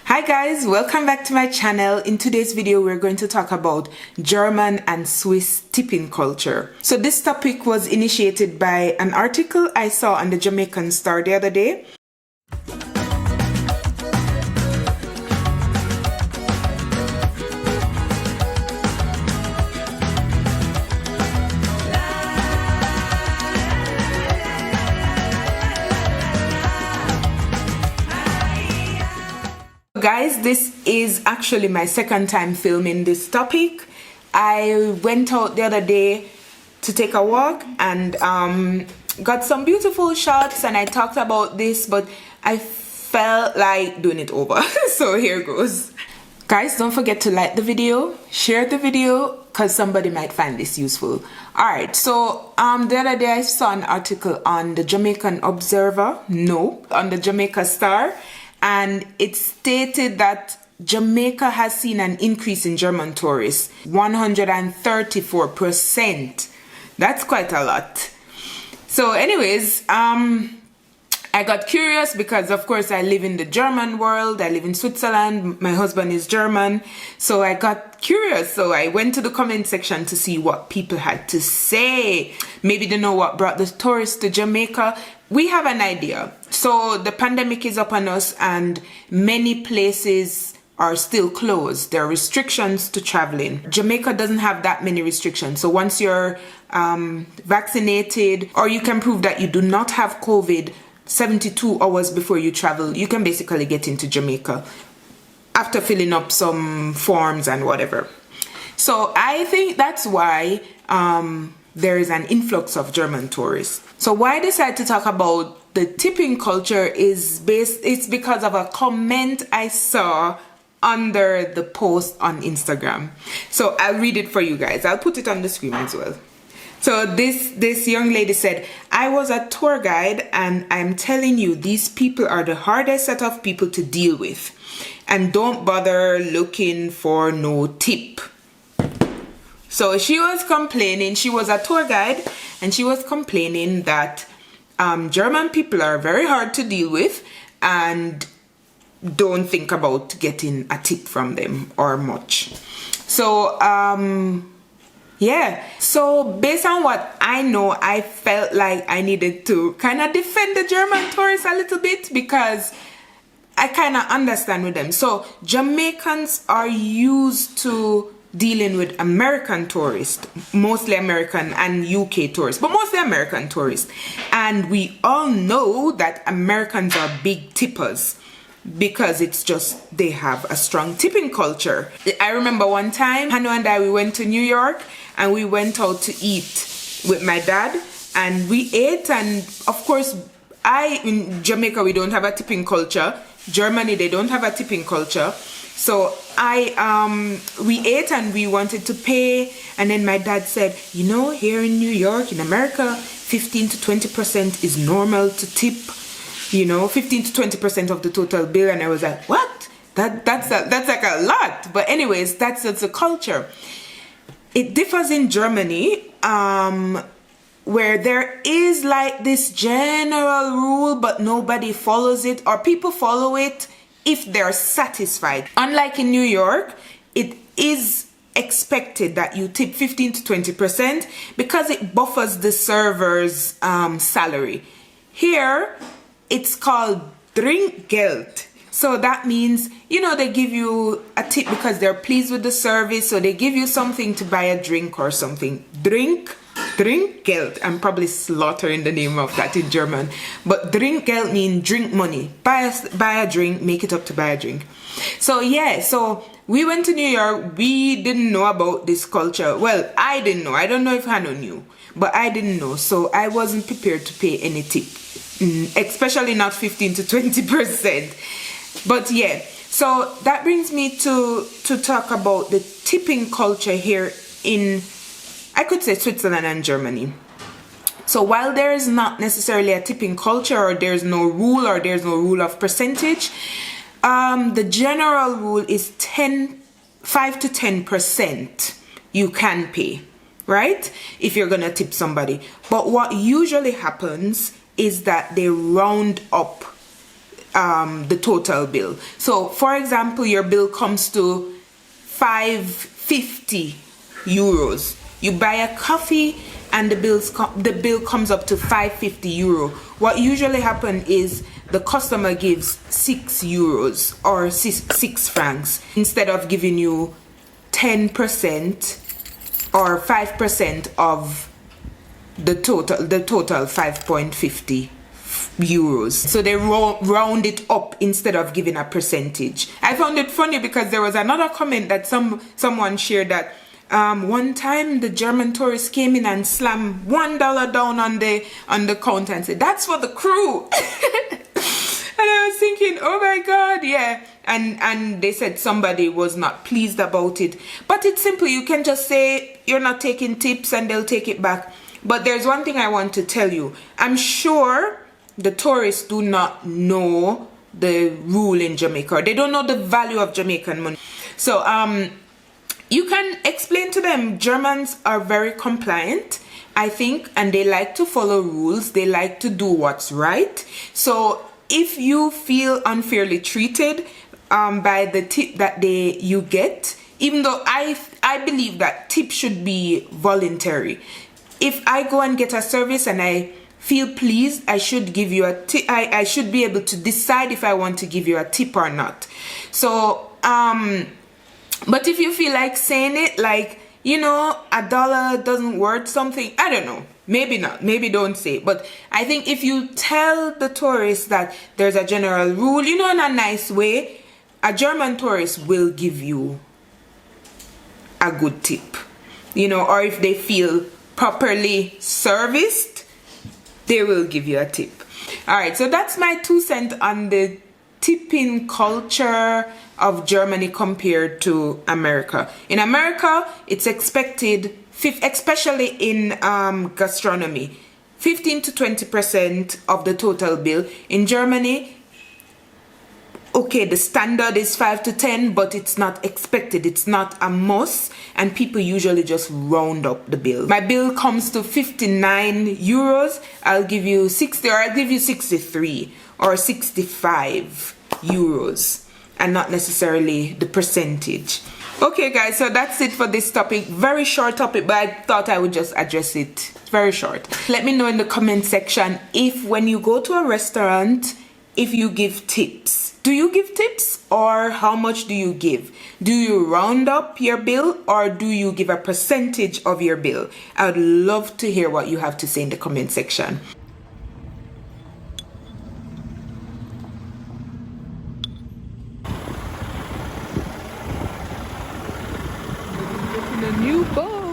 Hi guys, welcome back to my channel. In today's video we're going to talk about German and Swiss tipping culture. So this topic was initiated by an article I saw on the Jamaicastar the other day. Guys, this is actually my second time filming this topic. I went out the other day to take a walk and got some beautiful shots and I talked about this, but I felt like doing it over. So here goes. Guys, don't forget to like the video, share the video, because somebody might find this useful. Alright, so the other day I saw an article on the Jamaican Observer, on the Jamaicastar, and it stated that Jamaica has seen an increase in German tourists, 134%. That's quite a lot. So anyways, I got curious because of course I live in the German world. I live in Switzerland. My husband is German. So I got curious. So I went to the comment section to see what people had to say. Maybe they know what brought the tourists to Jamaica. We have an idea. So the pandemic is upon us and many places are still closed. There are restrictions to traveling. Jamaica doesn't have that many restrictions. So once you're vaccinated or you can prove that you do not have COVID 72 hours before you travel, you can basically get into Jamaica after filling up some forms and whatever. So I think that's why there is an influx of German tourists. So why I decided to talk about the tipping culture it's because of a comment I saw under the post on Instagram. So I'll read it for you guys. I'll put it on the screen as well. So this young lady said, I was a tour guide and I'm telling you, these people are the hardest set of people to deal with. And don't bother looking for no tip. So she was complaining, she was a tour guide, and she was complaining that German people are very hard to deal with and don't think about getting a tip from them or much. So, yeah. So based on what I know, I felt like I needed to kind of defend the German tourists a little bit because I kind of understand with them. So Jamaicans are used to dealing with American tourists, mostly American and UK tourists, but mostly American tourists. And we all know that Americans are big tippers because it's just they have a strong tipping culture. I remember one time, Hanu and I, we went to New York and we went out to eat with my dad and we ate, and of course in Jamaica we don't have a tipping culture. Germany, they don't have a tipping culture. So we ate and we wanted to pay, and then my dad said, you know, here in New York, in America, 15 to 20% is normal to tip, you know, 15 to 20% of the total bill. And I was like, what? That's like a lot. But anyways, that's the culture. It differs in Germany, where there is like this general rule, but nobody follows it, or people follow it if they're satisfied. Unlike in New York, it is expected that you tip 15 to 20% because it buffers the server's salary. Here, it's called Trinkgeld. So that means, you know, they give you a tip because they're pleased with the service, so they give you something to buy a drink or something. Trinkgeld. I'm probably slaughtering the name of that in German. But Trinkgeld means drink money. Buy a drink, make it up to buy a drink. So yeah, so we went to New York. We didn't know about this culture. Well, I didn't know. I don't know if Hanu knew. But I didn't know. So I wasn't prepared to pay any tip. Especially not 15 to 20%. But yeah, so that brings me to talk about the tipping culture here in, I could say, Switzerland and Germany. So while there is not necessarily a tipping culture, or there's no rule of percentage, the general rule is 5 to 10% you can pay, right? If you're gonna tip somebody. But what usually happens is that they round up the total bill. So for example, your bill comes to 550 euros. You buy a coffee and the bill comes up to 550 euro. What usually happens is the customer gives 6 euros or 6 francs instead of giving you 10% or 5% of the total 5.50 euros. So they round it up instead of giving a percentage. I found it funny because there was another comment that someone shared that one time the German tourist came in and slammed $1 down on the counter and said, "That's for the crew." And I was thinking, oh my God, yeah. And they said somebody was not pleased about it. But it's simple. You can just say you're not taking tips and they'll take it back. But there's one thing I want to tell you. I'm sure the tourists do not know the rule in Jamaica. They don't know the value of Jamaican money. So you can explain to them Germans are very compliant, I think, and they like to follow rules. They like to do what's right. So if you feel unfairly treated by the tip that you get, even though I believe that tip should be voluntary. If I go and get a service and I feel pleased, I should give you a tip. I should be able to decide if I want to give you a tip or not. So but if you feel like saying it, like, you know, $1 doesn't worth something, I don't know, maybe not, maybe don't say it. But I think if you tell the tourists that there's a general rule, you know, in a nice way, a German tourist will give you a good tip, you know, or if they feel properly serviced, they will give you a tip. All right, so that's my 2 cents on the tipping culture of Germany compared to America. In America, it's expected, especially in gastronomy, 15 to 20% of the total bill. In Germany, okay, the standard is 5 to 10, but it's not expected. It's not a must, and people usually just round up the bill. My bill comes to 59 euros. I'll give you 60, or I'll give you 63 or 65 euros, and not necessarily the percentage. Okay guys, so that's it for this topic. Very short topic, but I thought I would just address it. Very short. Let me know in the comment section if when you go to a restaurant, if you give tips. Do you give tips, or how much do you give? Do you round up your bill, or do you give a percentage of your bill? I would love to hear what you have to say in the comment section. A new boat.